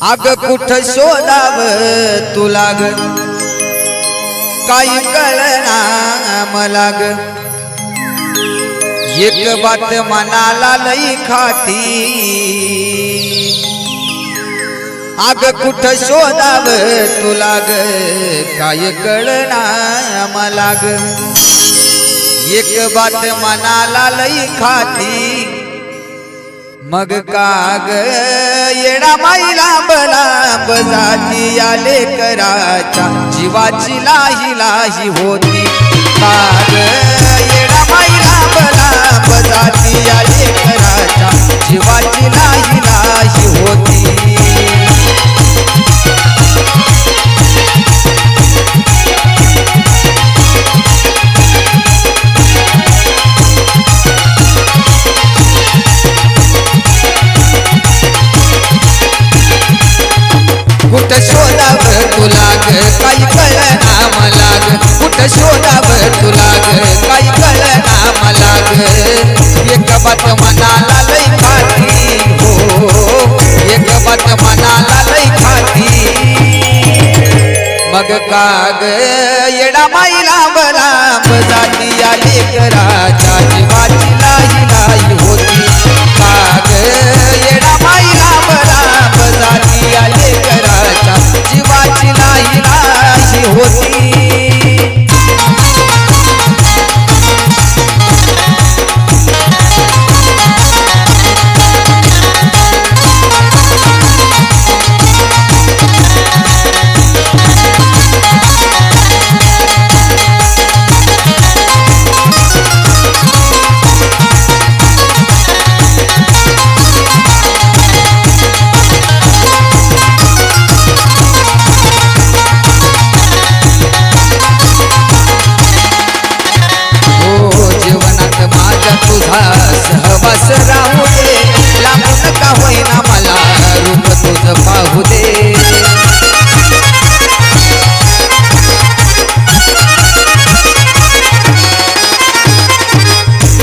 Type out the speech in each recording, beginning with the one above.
अग कुठ शोधाव तुला ग काही कळना मला ग एक बात मनाला लई खाती अग कुठ शोधाव तुला ग काही कळना मला ग एक बात मनाला लई खाती मग काग येडा माईला बलांब जाती या लेकराच्या जीवाची लाही लाही होती काग येडा माईला बलांब जाती या लेकराच्या जीवाची लाही लाही होती कुठ शोधाव तुला ग काही कळना मला ग कुठ शोधाव तुला ग काही कळना मला ग एक बात मनाला लई खाती हो एक बात मनाला लई खाती मग काग येडा माईला बलांब जाती या लेकराच्या जीवाची लाही लाही होती काग येडा माईला बलांब जाती या लेकराच्या जीवाची लाही लाही होती सहवास राहू दे लांबून का होईना मला रूप तुझं पाहू दे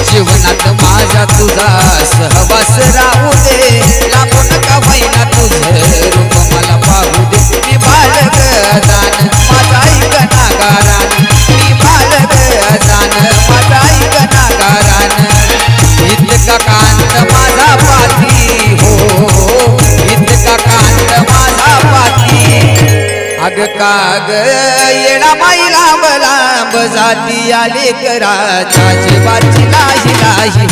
जीवनात माझ्या तुझा सहवास राहू दे लांबून का होईना तुझं रूप मला पाहू दे मी बालक दान माझा ऐक नागारान मी बालक दान माझा ऐक नागारान इतका कांत माझा पाती हो इतका कांत माझा पाती अग काग येडा माईला बलांब जाती या लेकराच्या जीवाची लाही लाही